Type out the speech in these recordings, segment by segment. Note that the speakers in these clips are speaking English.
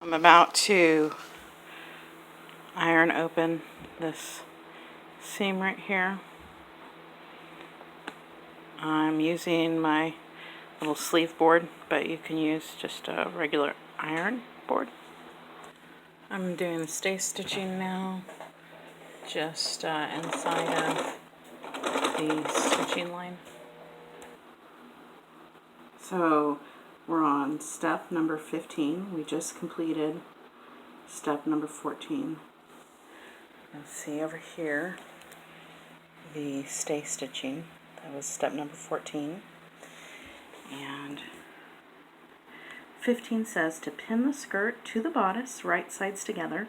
I'm about to iron open this seam right here. I'm using my little sleeve board, but you can use just a regular iron board. I'm doing the stay stitching now, just inside of the stitching line. So we're on step number 15. We just completed step number 14. Let's see over here, the stay stitching. That was step number 14. And 15 says to pin the skirt to the bodice, right sides together,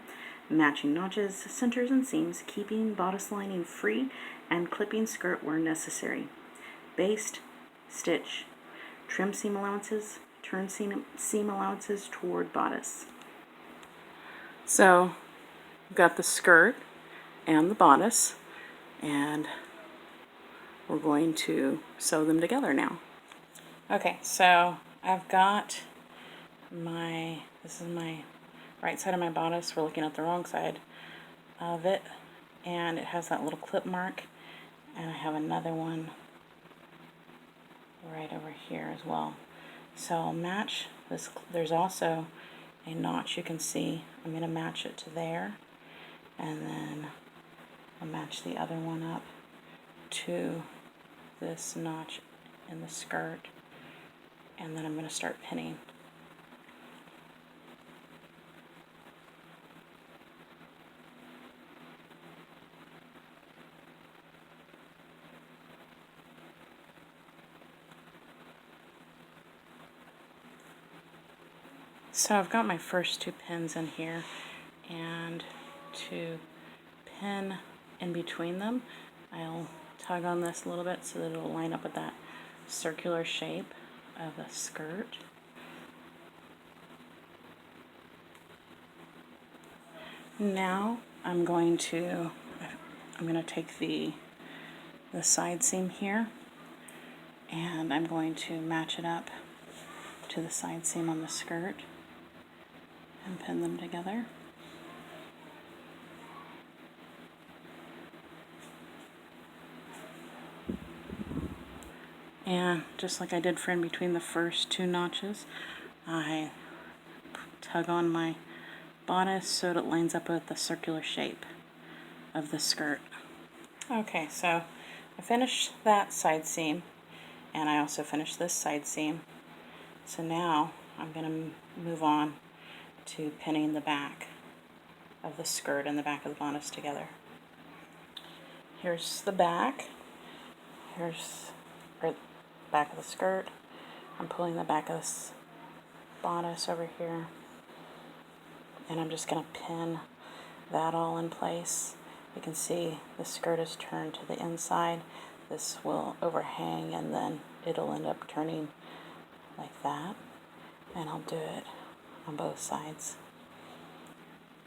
matching notches, centers, and seams, keeping bodice lining free and clipping skirt where necessary. Baste, stitch, trim seam allowances, turn seam allowances toward bodice. So we've got the skirt and the bodice, and we're going to sew them together now. Okay, so I've got this is my right side of my bodice. We're looking at the wrong side of it, and it has that little clip mark, and I have another one right over here as well. So I'll match this. There's also a notch you can see. I'm going to match it to there, and then I'll match the other one up to this notch in the skirt, and then I'm going to start pinning. So I've got my first two pins in here, and to pin in between them, I'll tug on this a little bit so that it'll line up with that circular shape of the skirt. Now I'm going to take the side seam here, and I'm going to match it up to the side seam on the skirt and pin them together. And just like I did for in between the first two notches, I tug on my bodice so that it lines up with the circular shape of the skirt. Okay, so I finished that side seam, and I also finished this side seam. So now I'm going to move on to pinning the back of the skirt and the back of the bodice together. Here's the back. Here's the back of the skirt. I'm pulling the back of this bodice over here, and I'm just going to pin that all in place. You can see the skirt is turned to the inside. This will overhang, and then it'll end up turning like that, and I'll do it on both sides.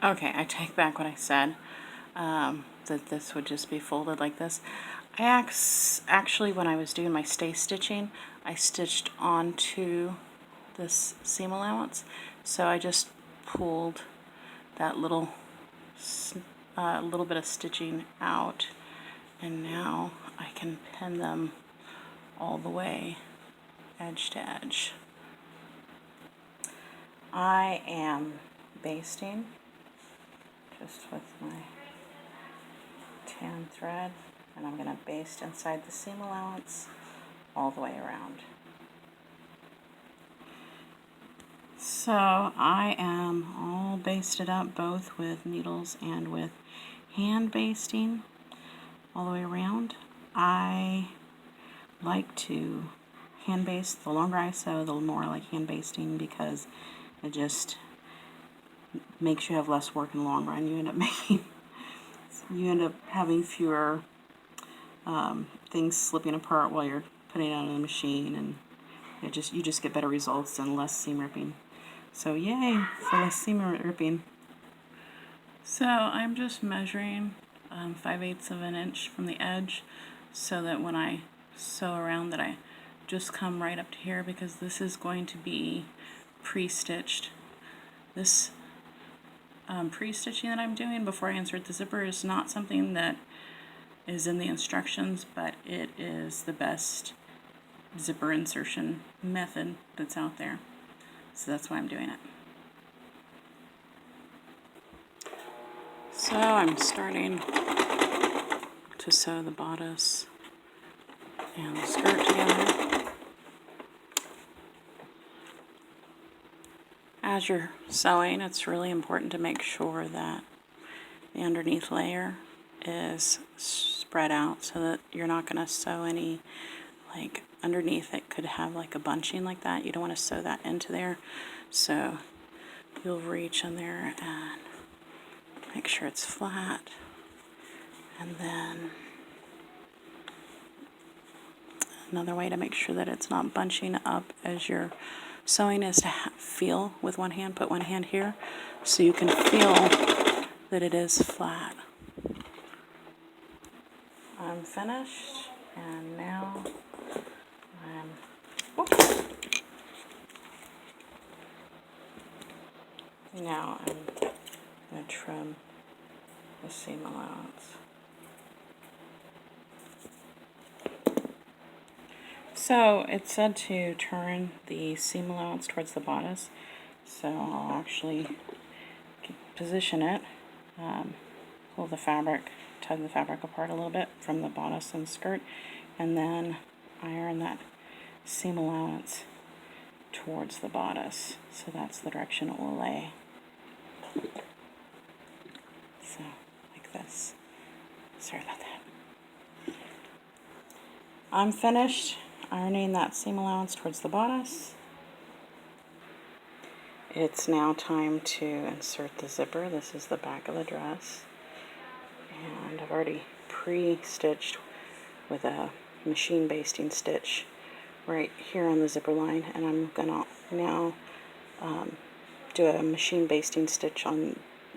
Okay, I take back what I said, that this would just be folded like this. I actually, when I was doing my stay stitching, I stitched onto this seam allowance, so I just pulled that little bit of stitching out, and now I can pin them all the way edge to edge. I am basting just with my tan thread, and I'm going to baste inside the seam allowance all the way around. So I am all basted up, both with needles and with hand basting all the way around. I like to hand baste. The longer I sew, the more I like hand basting, because it just makes you have less work in the long run. You end up having fewer things slipping apart while you're putting it on the machine, and you just get better results and less seam ripping. So yay for less seam ripping. So I'm just measuring 5/8 of an inch from the edge, so that when I sew around that I just come right up to here, because this is going to be pre-stitched. This pre-stitching that I'm doing before I insert the zipper is not something that is in the instructions, but it is the best zipper insertion method that's out there. So that's why I'm doing it. So I'm starting to sew the bodice and the skirt together. As you're sewing, it's really important to make sure that the underneath layer is spread out so that you're not going to sew any, like underneath it could have like a bunching like that. You don't want to sew that into there. So you'll reach in there and make sure it's flat. And then another way to make sure that it's not bunching up as you're sewing is to feel with one hand. Put one hand here so you can feel that it is flat. I'm finished, and now I'm going to trim the seam allowance. So it said to turn the seam allowance towards the bodice, so I'll actually position it, pull the fabric, tug the fabric apart a little bit from the bodice and skirt, and then iron that seam allowance towards the bodice. So that's the direction it will lay. So, like this. Sorry about that. I'm finished ironing that seam allowance towards the bodice. It's now time to insert the zipper. This is the back of the dress. And I've already pre-stitched with a machine basting stitch right here on the zipper line, and I'm gonna now do a machine basting stitch on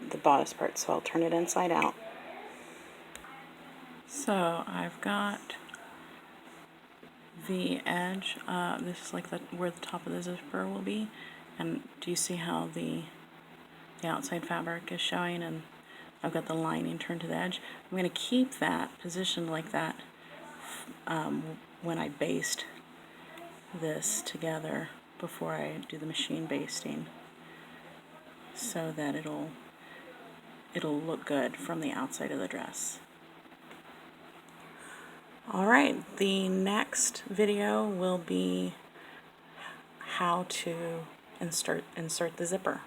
the bodice part, so I'll turn it inside out. So I've got the edge, this is like where the top of the zipper will be, and do you see how the outside fabric is showing, and I've got the lining turned to the edge. I'm going to keep that positioned like that when I baste this together before I do the machine basting, so that it'll look good from the outside of the dress. Alright, the next video will be how to insert the zipper.